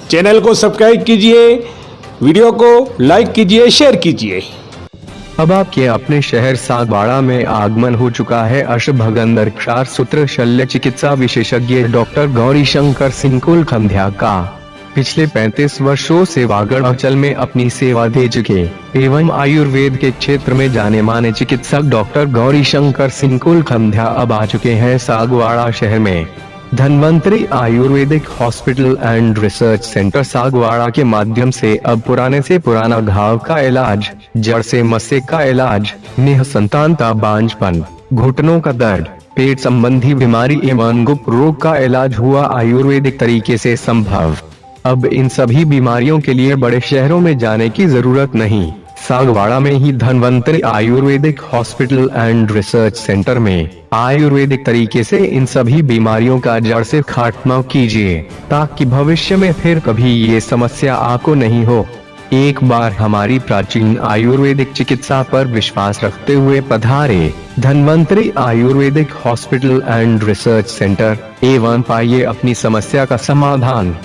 Channel को subscribe कीजिए, video को लाइक कीजिए, शेयर कीजिए। अब आपके अपने शहर सागवाड़ा में आगमन हो चुका है अश्वभगंदर क्षार सूत्र शल्य चिकित्सा विशेषज्ञ डॉक्टर गौरीशंकर सिंह कुलखंध्या का। पिछले 35 वर्षों से वागड़ अंचल में अपनी सेवा दे चुके एवं आयुर्वेद के क्षेत्र में जाने माने चिकित्सक डॉक्टर गौरीशंकर सिंह कुलखंध्या अब आ चुके हैं सागवाड़ा शहर में। Dhanvantari Ayurvedic hospital and research centre Sagwara के माध्यम से अब पुराने से पुराना घाव का इलाज, जड़ से मस्से का इलाज, निःसंतानता, बांझपन, घुटनों का दर्द, पेट संबंधी बीमारी एवं गुप्त रोग का इलाज हुआ आयुर्वेदिक तरीके से संभव। अब इन सभी बीमारियों के लिए बड़े शहरों में जाने की जरूरत नहीं, सागवाड़ा में ही Dhanvantari Ayurvedic hospital and research centre में आयुर्वेदिक तरीके से इन सभी बीमारियों का जड़ से खात्मा कीजिए, ताकि भविष्य में फिर कभी ये समस्या आपको नहीं हो। एक बार हमारी प्राचीन आयुर्वेदिक चिकित्सा पर विश्वास रखते हुए पधारे Dhanvantari Ayurvedic hospital and research centre एवं पाइए अपनी समस्या का समाधान।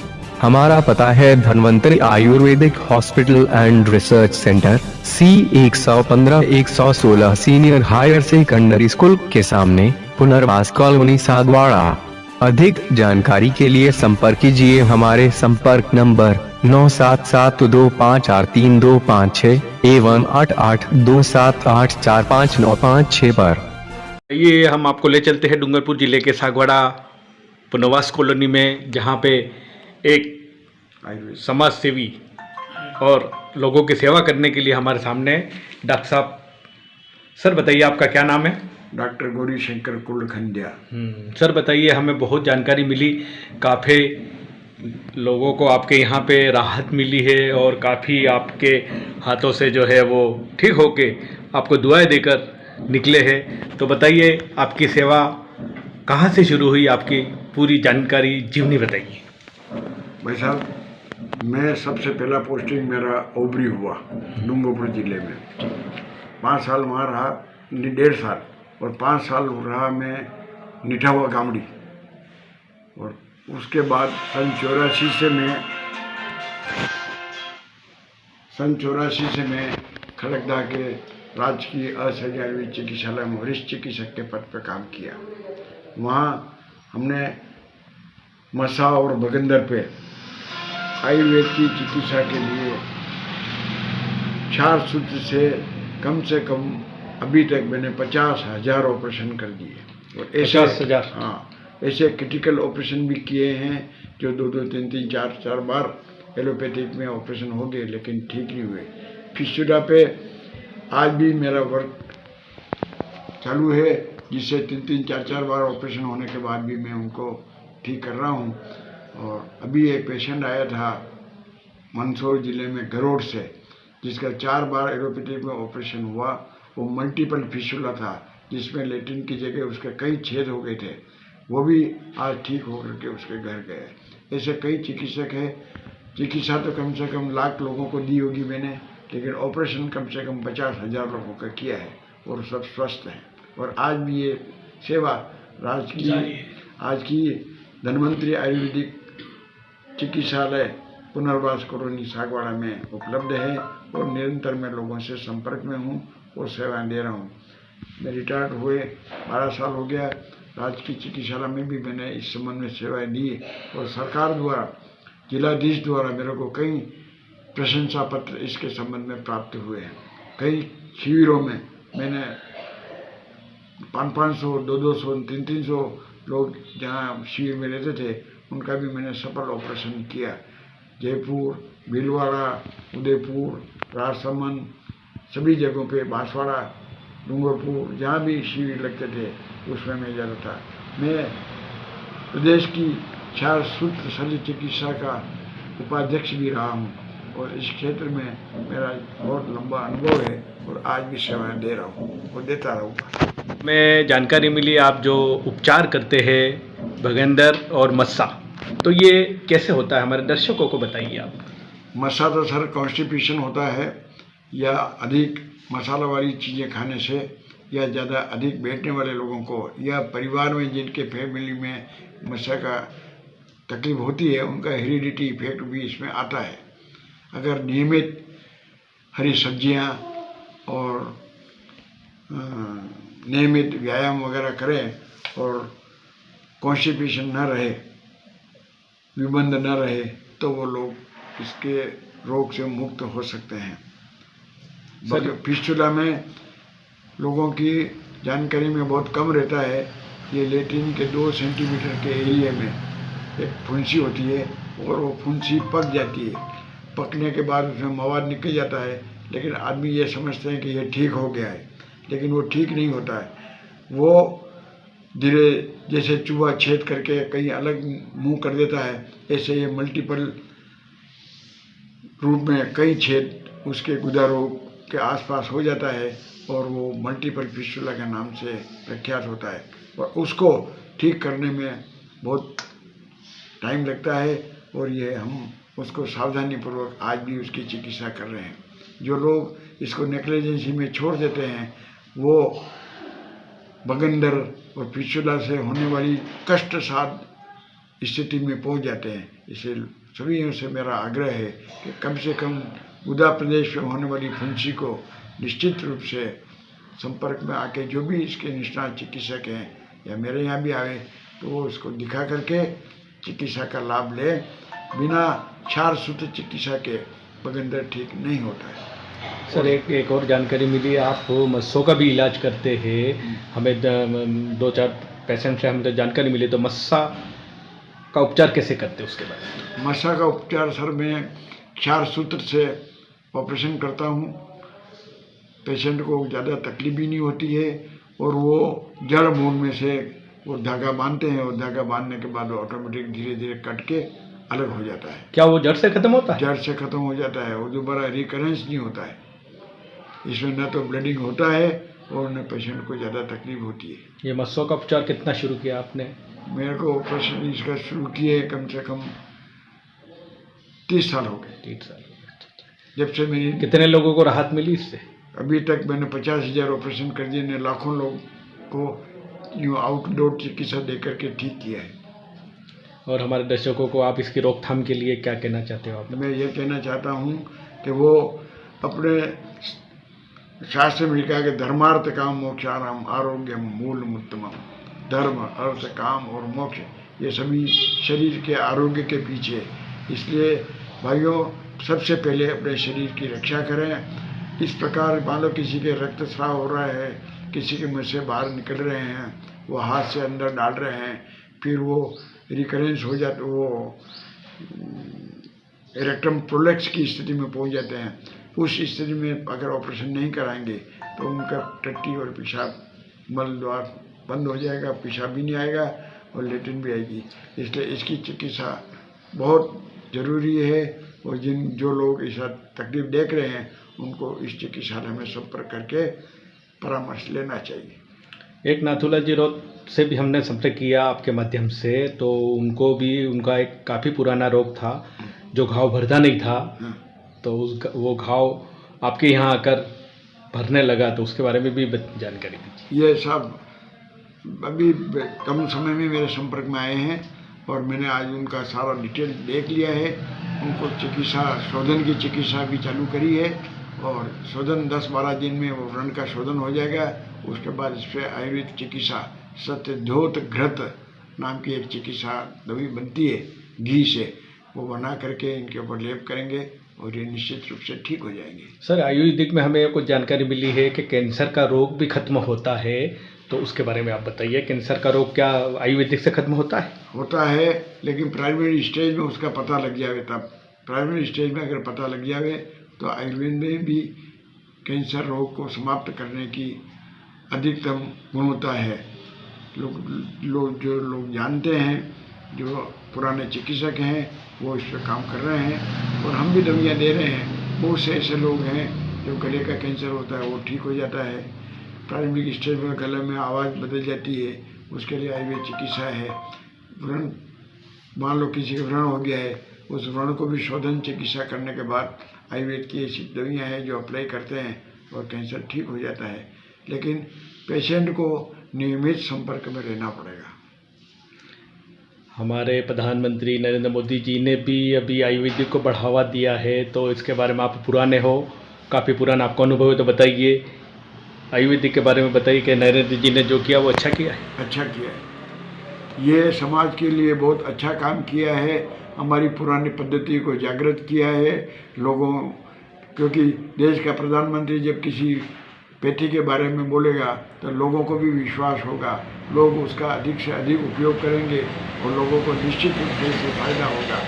हमारा पता है Dhanvantari Ayurvedic hospital and research centre C115-116 senior higher secondary school के सामने, पुनर्वास कॉलोनी सागवाड़ा। अधिक जानकारी के लिए संपर्क कीजिए हमारे संपर्क नंबर 9772543256 एवं 8827845956 पर। ये हम आपको ले चलते हैं डूंगरपुर जिले के सागवाड़ा पुनर्वास कॉलोनी में, जहाँ पे एक समाज सेवी और लोगों की सेवा करने के लिए हमारे सामने डॉक्टर साहब। सर बताइए, आपका क्या नाम है? डॉक्टर गौरीशंकर कुलखंध्या। सर बताइए, हमें बहुत जानकारी मिली, काफ़ी लोगों को आपके यहाँ पे राहत मिली है और काफ़ी आपके हाथों से जो है वो ठीक होके आपको दुआएं देकर निकले हैं। तो बताइए, आपकी सेवा कहाँ से शुरू हुई, आपकी पूरी जानकारी जीवनी बताइए। भाई साहब, मैं सबसे पहला पोस्टिंग मेरा ओबरी हुआ डूंगरपुर जिले में। 5 साल वहाँ रहा, 1.5 साल, और 5 साल रहा मैं निठावा गामड़ी। और उसके बाद सन 84 से मैं खड़गदा के राजकीय असहकारी आयुर्वेद चिकित्सालय में वरिष्ठ चिकित्सक के पद पर काम किया। वहाँ हमने मसा और भगंदर पे आयुर्वेद की चिकित्सा के लिए 4 सूत्र से कम अभी तक मैंने 50,000 ऑपरेशन कर दिए। और ऐसे 50,000? हाँ, ऐसे क्रिटिकल ऑपरेशन भी किए हैं जो 2-2, 3-3, 4-4 बार एलोपैथिक में ऑपरेशन हो गए, लेकिन ठीक नहीं हुए। फिस्टुला पे आज भी मेरा वर्क चालू है, जिससे 3-3, 4-4 बार ऑपरेशन होने के बाद भी मैं उनको ठीक कर रहा हूँ। और अभी एक पेशेंट आया था मंदसौर जिले में गरोड़ से, जिसका 4 बार एलोपैथिक में ऑपरेशन हुआ। वो मल्टीपल फिस्टुला था, जिसमें लेट्रिन की जगह उसके कई छेद हो गए थे। वो भी आज ठीक होकर के उसके घर गए। ऐसे कई चिकित्सक हैं। चिकित्सा तो कम से कम लाख लोगों को दी होगी मैंने, लेकिन ऑपरेशन कम से कम 50,000 लोगों का किया है और सब स्वस्थ हैं। और आज भी ये सेवा आज की धन्वंतरी आयुर्वेदिक चिकित्सालय पुनर्वास कॉलोनी सागवाड़ा में उपलब्ध है और निरंतर मैं लोगों से संपर्क में हूँ और सेवाएं दे रहा हूँ। मैं रिटायर्ड हुए 12 साल हो गया। राजकीय चिकित्सालय में भी मैंने इस संबंध में सेवाएं दी और सरकार द्वारा, जिलाधीश द्वारा मेरे को कई प्रशंसा पत्र इसके संबंध में प्राप्त हुए हैं। कई शिविरों में मैंने 500, 200, 300 लोग जहाँ शिविर में रहते थे, उनका भी मैंने सफल ऑपरेशन किया। जयपुर, भीलवाड़ा, उदयपुर, राजसमंद, सभी जगहों पे, बांसवाड़ा, डूंगरपुर, जहाँ भी शिविर लगते थे उसमें मैं जाता था। मैं प्रदेश की 4 सूत्र शल्य चिकित्सा का उपाध्यक्ष भी रहा हूँ और इस क्षेत्र में मेरा बहुत लंबा अनुभव है और आज भी सेवाएं दे रहा हूँ और देता रहूँगा। में जानकारी मिली, आप जो उपचार करते हैं भगंदर और मस्सा, तो ये कैसे होता है, हमारे दर्शकों को बताइए आप। मस्सा तो सर कॉन्स्टिपेशन होता है, या अधिक मसाला वाली चीज़ें खाने से, या ज़्यादा अधिक बैठने वाले लोगों को, या परिवार में जिनके फैमिली में मस्सा का तकलीफ होती है उनका हेरिडिटी इफेक्ट भी इसमें आता है। अगर नियमित हरी सब्जियां और नियमित व्यायाम वगैरह करें और कॉन्स्टिपेशन न रहे, विबंध न रहे, तो वो लोग इसके रोग से मुक्त हो सकते हैं। फिस्टुला में लोगों की जानकारी में बहुत कम रहता है। ये लेट्रिन के 2 सेंटीमीटर के एरिया में एक फुंसी होती है और वो फुंसी पक जाती है। पकने के बाद उसमें मवाद निकल जाता है, लेकिन आदमी ये समझते हैं कि ये ठीक हो गया है, लेकिन वो ठीक नहीं होता है। वो धीरे जैसे चूहा छेद करके कहीं अलग मुंह कर देता है, ऐसे ये मल्टीपल रूप में कई छेद उसके गुदा रोग के आसपास हो जाता है और वो मल्टीपल फिस्टुला के नाम से प्रख्यात होता है। और उसको ठीक करने में बहुत टाइम लगता है और ये हम उसको सावधानीपूर्वक आज भी उसकी चिकित्सा कर रहे हैं। जो लोग इसको नेग्लिजेंसी में छोड़ देते हैं वो बगंदर और फिस्टुला से होने वाली कष्टसाध्य स्थिति में पहुंच जाते हैं। इसे सभी से मेरा आग्रह है कि कम से कम गुदा प्रदेश में होने वाली फुंसी को निश्चित रूप से संपर्क में आके जो भी इसके निष्णात चिकित्सक हैं या मेरे यहाँ भी आए तो वो इसको दिखा करके चिकित्सा का लाभ ले। बिना क्षार सूत्र चिकित्सा के बगंदर ठीक नहीं होता है। सर एक और जानकारी मिली, आप मस्सों का भी इलाज करते हैं। हमें 2-4 पेशेंट से हमें तो जानकारी मिली, तो मस्सा का उपचार कैसे करते हैं उसके बारे में? मस्सा का उपचार सर मैं क्षार सूत्र से ऑपरेशन करता हूँ। पेशेंट को ज़्यादा तकलीफ भी नहीं होती है और वो जड़ मूल में से वो धागा बांधते हैं और धागा बांधने के बाद ऑटोमेटिक धीरे धीरे कट के अलग हो जाता है। क्या वो जड़ से खत्म होता है? जड़ से खत्म हो जाता है, वो दोबारा रिकरेंस नहीं होता है। इसमें न तो ब्लीडिंग होता है और न पेशेंट को ज़्यादा तकलीफ होती है। ये मस्सों का उपचार कितना शुरू किया आपने? मेरे को ऑपरेशन इसका शुरू किए कम से कम 30 साल हो गए। 30 साल। जब से मेरी कितने लोगों को राहत मिली इससे? अभी तक मैंने 50,000 ऑपरेशन कर दिए ने, लाखों लोग को यूँ आउटडोर चिकित्सा देकर के ठीक किया है। और हमारे दर्शकों को आप इसकी रोकथाम के लिए क्या कहना चाहते हो आप? मैं ये कहना चाहता हूँ कि वो अपने शास्त्र में लिखा कि धर्मार्थ काम मोक्षाराम आरोग्यम मूलम उत्तमम। धर्म, अर्थ, काम और मोक्ष ये सभी शरीर के आरोग्य के पीछे। इसलिए भाइयों सबसे पहले अपने शरीर की रक्षा करें। इस प्रकार मान लो किसी के रक्तस्राव हो रहा है, किसी के मुंह से बाहर निकल रहे हैं, वो हाथ से अंदर डाल रहे हैं, फिर वो रिकरेंस हो जाते, वो रेक्टम प्रोलेक्स की स्थिति में पहुंच जाते हैं। उस स्थिति में अगर ऑपरेशन नहीं कराएंगे तो उनका टट्टी और पेशाब मल द्वार बंद हो जाएगा, पेशाब भी नहीं आएगा और लेट्रिन भी आएगी। इसलिए इसकी चिकित्सा बहुत ज़रूरी है और जो लोग ऐसा तकलीफ देख रहे हैं उनको इस चिकित्सालय में संपर्क करके परामर्श लेना चाहिए। एक नाथुला जी रोग से भी हमने संपर्क किया आपके माध्यम से, तो उनको भी उनका एक काफ़ी पुराना रोग था जो घाव भरता नहीं था, तो वो घाव आपके यहाँ आकर भरने लगा, तो उसके बारे में भी जानकारी दीजिए। ये सब अभी कम समय में मेरे संपर्क में आए हैं और मैंने आज उनका सारा डिटेल देख लिया है। उनको चिकित्सा शोधन की चिकित्सा भी चालू करी है और शोधन 10-12 दिन में वो व्रण का शोधन हो जाएगा। उसके बाद इस पर आयुर्वेद चिकित्सा सत्यधोत घृत नाम की एक चिकित्सा दवाई बनती है घी से, वो बना करके इनके ऊपर लेप करेंगे और ये निश्चित रूप से ठीक हो जाएंगे। सर आयुर्वेदिक में हमें कुछ जानकारी मिली है कि कैंसर का रोग भी खत्म होता है, तो उसके बारे में आप बताइए। कैंसर का रोग क्या आयुर्वेदिक से खत्म होता है? होता है, लेकिन प्राइमरी स्टेज में उसका पता लग जाए तब। प्राइमरी स्टेज में अगर पता लग जाए तो आयुर्वेद में भी कैंसर रोग को समाप्त करने की अधिकतम गुणवत्ता है। जो लोग जानते हैं, जो पुराने चिकित्सक हैं, वो इस पर काम कर रहे हैं और हम भी दवाइयाँ दे रहे हैं। बहुत से ऐसे लोग हैं जो गले का कैंसर होता है वो ठीक हो जाता है। प्राइमरी स्टेज में गले में आवाज़ बदल जाती है, उसके लिए आयुर्वेद चिकित्सा है। व्रण, मान लो किसी का व्रण हो गया है, उस व्रण को भी शोधन चिकित्सा करने के बाद आयुर्वेद की ऐसी दवाइयाँ हैं जो अप्लाई करते हैं और कैंसर ठीक हो जाता है। लेकिन पेशेंट को नियमित संपर्क में रहना पड़ेगा। हमारे प्रधानमंत्री नरेंद्र मोदी जी ने भी अभी आयुर्वेदिक को बढ़ावा दिया है, तो इसके बारे में आप पुराने हो, काफ़ी पुराना आपका अनुभव है, तो बताइए आयुर्वेदिक के बारे में बताइए कि नरेंद्र जी ने जो किया वो अच्छा किया है। अच्छा किया है, ये समाज के लिए बहुत अच्छा काम किया है, हमारी पुरानी पद्धति को जागृत किया है लोगों, क्योंकि देश का प्रधानमंत्री जब किसी पैथी के बारे में बोलेगा तो लोगों को भी विश्वास होगा, लोग उसका अधिक से अधिक उपयोग करेंगे और लोगों को निश्चित रूप से इससे फायदा होगा।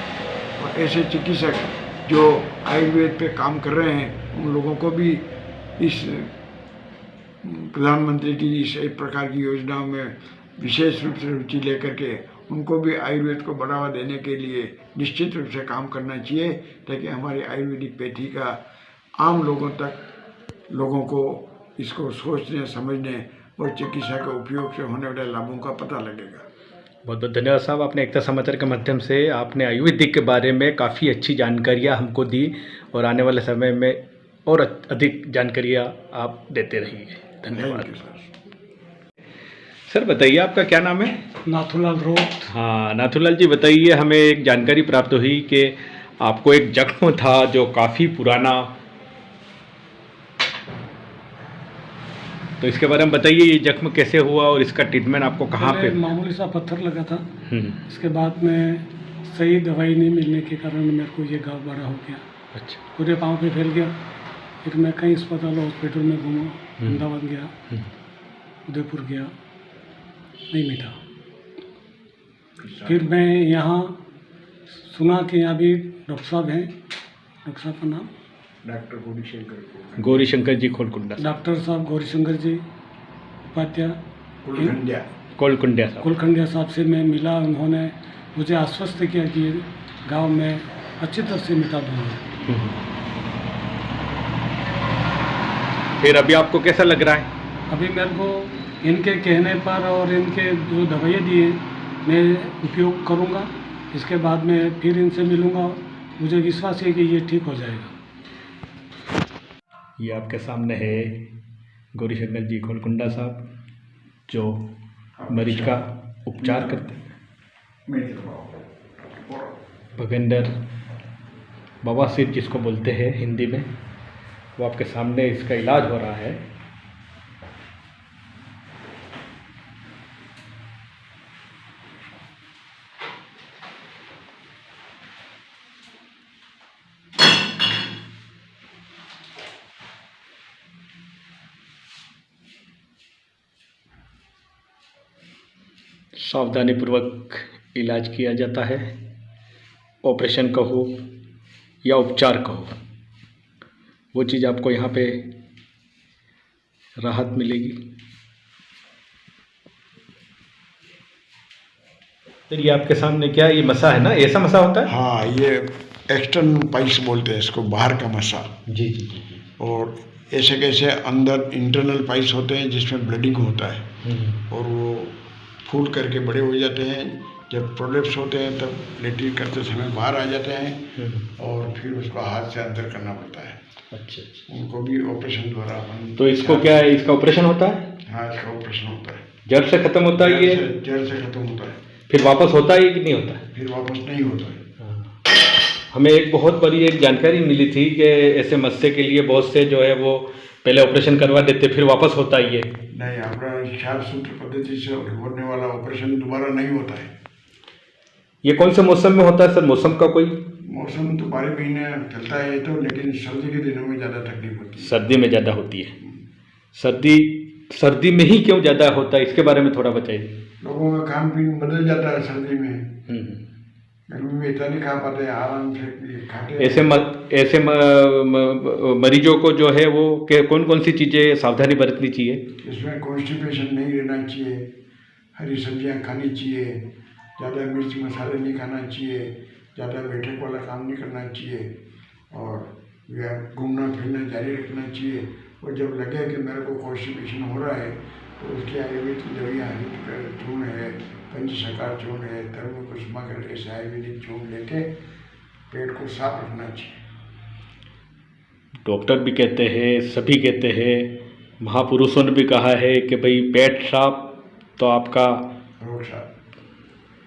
और ऐसे चिकित्सक जो आयुर्वेद पे काम कर रहे हैं उन लोगों को भी इस प्रधानमंत्री की इस एक प्रकार की योजनाओं में विशेष रूप से रुचि लेकर के उनको भी आयुर्वेद को बढ़ावा देने के लिए निश्चित रूप से काम करना चाहिए, ताकि हमारी आयुर्वेदिक पैथी का आम लोगों तक, लोगों को इसको सोचने समझने और चिकित्सा के उपयोग से होने वाले लाभों का पता लगेगा। बहुत बहुत धन्यवाद साहब, आपने एकता समाचार के माध्यम से आपने आयुर्वेदिक के बारे में काफ़ी अच्छी जानकारियाँ हमको दी और आने वाले समय में और अधिक जानकारियाँ आप देते रहिए। धन्यवाद सर। बताइए आपका क्या नाम है? नाथूलाल रोट। हाँ नाथूलाल जी, बताइए, हमें एक जानकारी प्राप्त हुई कि आपको एक जख्म था जो काफ़ी पुराना, तो इसके बारे में बताइए, ये जख्म कैसे हुआ और इसका ट्रीटमेंट आपको कहाँ पे? मामूली सा पत्थर लगा था, इसके बाद में सही दवाई नहीं मिलने के कारण मेरे को ये घाव बड़ा हो गया। अच्छा। पूरे पाँव पे फैल गया, फिर मैं कई अस्पताल हॉस्पिटल में घूमा, अहमदाबाद गया, उदयपुर गया, नहीं मिटा। फिर मैं यहाँ सुना कि यहाँ भी डॉक्टर साहब हैं, डॉक्टर साहब का नाम डॉक्टर गौरीशंकर जी खोलकुंडा, डॉक्टर साहब गौरीशंकर जी उपाध्याय कोलकुंडिया साहब, कुलखंडिया साहब से मैं मिला। उन्होंने मुझे आश्वस्त किया कि गांव में अच्छी तरह से मिटा दूँगा। फिर अभी आपको कैसा लग रहा है? अभी मेरे को इनके कहने पर और इनके जो दवाइयाँ दी हैं मैं उपयोग करूँगा, इसके बाद में फिर इनसे मिलूँगा, मुझे विश्वास है कि ये ठीक हो जाएगा। ये आपके सामने है गौरीशंकर जी खोलकुंडा साहब, जो मरीज का उपचार करते हैं। भगेंद्र बवासीर जिसको बोलते हैं हिंदी में, वो आपके सामने इसका इलाज हो रहा है। सावधानी पूर्वक इलाज किया जाता है, ऑपरेशन कहो या उपचार कहो, वो चीज़ आपको यहाँ पे राहत मिलेगी। तो ये आपके सामने क्या, ये मसा है ना, ऐसा मसा होता है? हाँ, ये एक्सटर्नल पाइल्स बोलते हैं इसको, बाहर का मसा। जी जी जी। और ऐसे कैसे अंदर इंटरनल पाइल्स होते हैं जिसमें ब्लीडिंग होता है और वो फूल करके बड़े हो जाते हैं। जब प्रोलेप्स होते हैं तब लेटरिन करते समय बाहर आ जाते हैं और फिर उसको हाथ से अंदर करना पड़ता है। अच्छा। उनको भी ऑपरेशन द्वारा तो इसको क्या है, इसका ऑपरेशन होता है? हाँ, इसका ऑपरेशन होता है। जड़ से खत्म होता है ये? जड़ से खत्म होता है। फिर वापस होता है कि नहीं होता है? फिर वापस नहीं होता है। हमें एक बहुत बड़ी एक जानकारी मिली थी कि ऐसे मस्से के लिए बहुत से जो है वो पहले ऑपरेशन करवा देते, फिर वापस होता है ये? नहीं, हमारा क्षार सूत्र पद्धति से होने वाला ऑपरेशन दोबारा नहीं होता है। ये कौन से मौसम में होता है सर? मौसम का कोई? मौसम तो 12 महीने चलता है तो, लेकिन सर्दी के दिनों में ज़्यादा तकलीफ होती है। सर्दी में ज़्यादा होती है। सर्दी में ही क्यों ज़्यादा होता है, इसके बारे में थोड़ा बताइए। लोगों का खान पीन बदल जाता है सर्दी में, गर्मी में इतना नहीं खा पाते, आराम से खाते हैं। ऐसे मरीजों को जो है वो कौन कौन सी चीज़ें सावधानी बरतनी चाहिए? इसमें कॉन्स्टिपेशन नहीं रहना चाहिए, हरी सब्जियां खानी चाहिए, ज़्यादा मिर्च मसाले नहीं खाना चाहिए, ज़्यादा बैठक वाला काम नहीं करना चाहिए और घूमना फिरना जारी रखना चाहिए। और जब लगे कि मेरे को कॉन्स्टिपेशन हो रहा है तो उसकी आयुर्वेद की दवाइयाँ चूर्ण है, पंचशकार चूर्ण है, धर्म कुसुमा करके से आयुर्वेदिक चूर्ण लेके पेट को साफ रखना चाहिए। डॉक्टर भी कहते हैं, सभी कहते हैं, महापुरुषों ने भी कहा है कि भाई पेट साफ तो आपका रोग साफ,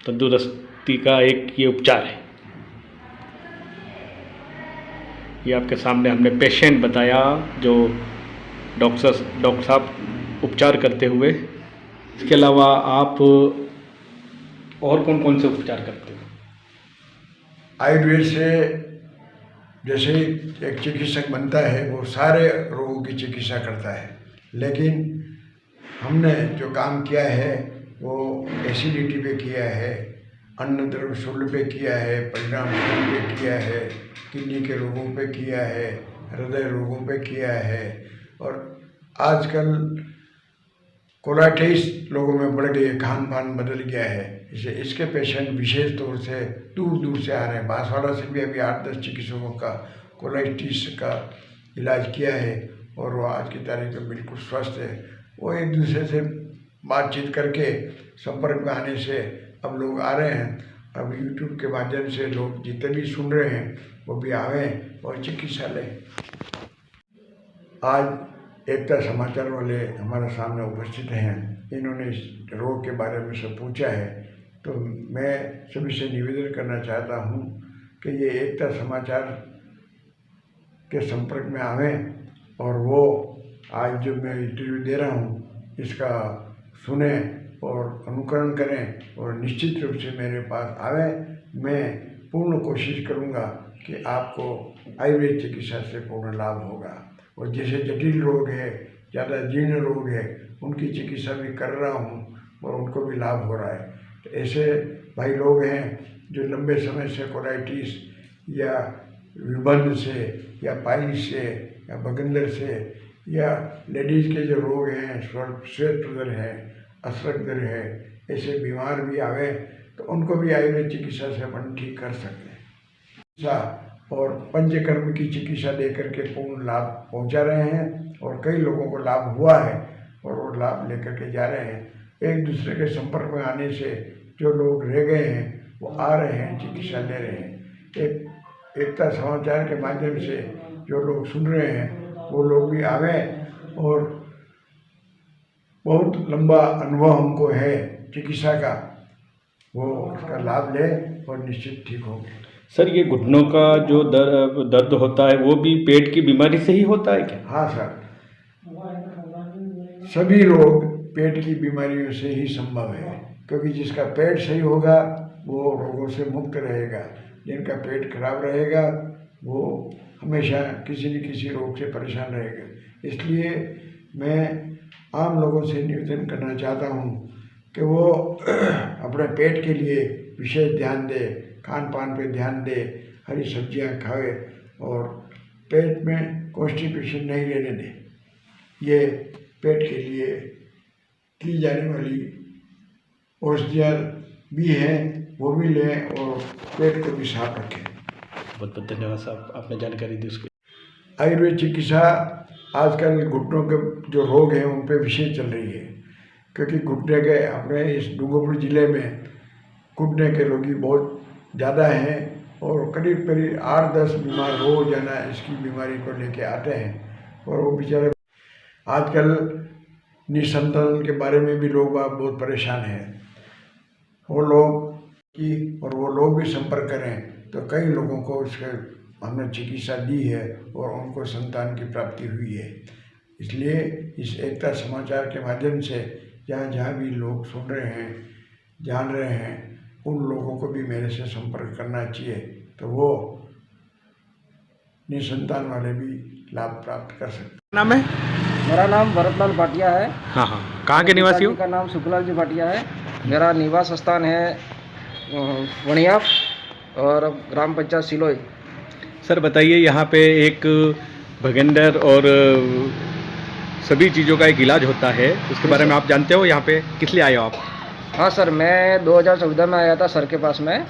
तंदुरुस्त शक्ति का एक ये उपचार है। ये आपके सामने हमने पेशेंट बताया जो डॉक्टर साहब उपचार करते हुए। इसके अलावा आप और कौन कौन से उपचार करते हो? आयुर्वेद से जैसे एक चिकित्सक बनता है वो सारे रोगों की चिकित्सा करता है, लेकिन हमने जो काम किया है वो एसिडिटी पे किया है, अन्न द्रव्य शूल पे किया है, परिणाम शूल पे किया है, किडनी के रोगों पे किया है, हृदय रोगों पे किया है, और आजकल कोलाइटिस लोगों में बढ़ गई है, खान पान बदल गया है, इसे इसके पेशेंट विशेष तौर से दूर दूर से आ रहे हैं। बांसवाड़ा से भी अभी 8-10 चिकित्सकों का कोलाइटिस का इलाज किया है और वो आज की तारीख में बिल्कुल स्वस्थ है। वो एक दूसरे से बातचीत करके संपर्क में आने से अब लोग आ रहे हैं। अब यूट्यूब के माध्यम से लोग जितने भी सुन रहे हैं वो भी आवें और चिकित्सा लें। आज एकता समाचार वाले हमारे सामने उपस्थित हैं, इन्होंने इस रोग के बारे में सब पूछा है, तो मैं सभी से निवेदन करना चाहता हूँ कि ये एकता समाचार के संपर्क में आवें और वो आज जो मैं इंटरव्यू दे रहा हूँ इसका सुने और अनुकरण करें और निश्चित रूप से मेरे पास आवें। मैं पूर्ण कोशिश करूँगा कि आपको आयुर्वेद चिकित्सा से पूर्ण लाभ होगा, और जैसे जटिल रोग है, ज़्यादा जीर्ण रोग है, उनकी चिकित्सा भी कर रहा हूँ और उनको भी लाभ हो रहा है। तो ऐसे भाई लोग हैं जो लंबे समय से कोलाइटिस या विबंध से या पाइल्स से या बगंदर से या लेडीज़ के जो रोग हैं, श्वेत प्रदर है, अश्रकदर है, ऐसे बीमार भी आवे तो उनको भी आयुर्वेद चिकित्सा से अपन ठीक कर सकते हैं। और पंचकर्म की चिकित्सा दे करके पूर्ण लाभ पहुंचा रहे हैं और कई लोगों को लाभ हुआ है और वो लाभ लेकर के जा रहे हैं। एक दूसरे के संपर्क में आने से जो लोग रह गए हैं वो आ रहे हैं, चिकित्सा ले रहे हैं। एकता समाचार के माध्यम से जो लोग सुन रहे हैं वो लोग भी आवें, और बहुत लंबा अनुभव हमको है चिकित्सा का, वो उसका लाभ ले और निश्चित ठीक होंगे। सर, ये घुटनों का जो दर्द होता है वो भी पेट की बीमारी से ही होता है क्या? हाँ सर, सभी रोग पेट की बीमारियों से ही संभव है, क्योंकि जिसका पेट सही होगा वो रोगों से मुक्त रहेगा, जिनका पेट खराब रहेगा वो हमेशा किसी न किसी रोग से परेशान रहेगा। इसलिए मैं आम लोगों से निवेदन करना चाहता हूँ कि वो अपने पेट के लिए विशेष ध्यान दे, खान पान पे ध्यान दे, हरी सब्जियाँ खावे और पेट में कॉन्स्टिपेशन नहीं लेने दे। ये पेट के लिए की जाने वाली औषधियाँ भी हैं, वो भी लें और पेट को भी साफ रखें। बहुत बहुत धन्यवाद साहब, आपने जानकारी दी उसके। आयुर्वेद चिकित्सा आजकल घुटनों के जो रोग हैं उन पर विशेष चल रही है, क्योंकि घुटने के अपने इस डूंगरपुर ज़िले में घुटने के रोगी बहुत ज़्यादा हैं और करीब करीब 8-10 बीमार रोजाना इसकी बीमारी को लेके आते हैं। और वो बेचारे आजकल निसंतान के बारे में भी लोग बहुत परेशान हैं, वो लोग की और वो लोग भी संपर्क करें तो कई लोगों को उसके हमने चिकित्सा दी है और उनको संतान की प्राप्ति हुई है। इसलिए इस एकता समाचार के माध्यम से जहाँ जहाँ भी लोग सुन रहे हैं, जान रहे हैं, उन लोगों को भी मेरे से संपर्क करना चाहिए, तो वो निसंतान वाले भी लाभ प्राप्त कर सकते हैं। नाम है? मेरा नाम भरतलाल भाटिया है। हाँ हाँ, कहाँ के निवासी हो? का नाम सुखलाल जी भाटिया है। मेरा निवास स्थान है वणिया और ग्राम पंचायत सिलोई। सर बताइए, यहाँ पे एक भगंदर और सभी चीज़ों का एक इलाज होता है, उसके बारे में आप जानते हो? यहाँ पे किस लिए आए हो आप? हाँ सर, मैं 2014 में आया था सर के पास में,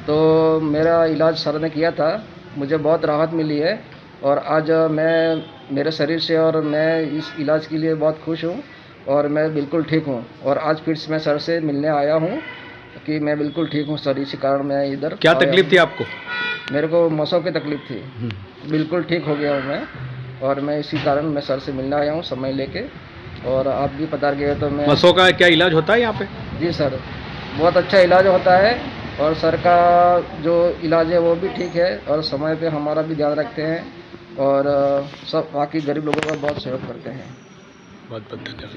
तो मेरा इलाज सर ने किया था, मुझे बहुत राहत मिली है और आज मैं मेरे शरीर से और मैं इस इलाज के लिए बहुत खुश हूँ और मैं बिल्कुल ठीक हूँ। और आज फिर मैं सर से मिलने आया हूँ कि मैं बिल्कुल ठीक हूँ सर, इसी कारण मैं इधर। क्या तकलीफ थी आपको? मेरे को मसों की तकलीफ थी, बिल्कुल ठीक हो गया हूँ मैं, और मैं इसी कारण मैं सर से मिलने आया हूँ समय लेके। और आप भी पधार गए तो मैं। मसों का क्या इलाज होता है यहाँ पे? जी सर, बहुत अच्छा इलाज होता है और सर का जो इलाज है वो भी ठीक है और समय पे हमारा भी ध्यान रखते हैं और सब बाकी गरीब लोगों का बहुत सहयोग करते हैं। बहुत बहुत धन्यवाद।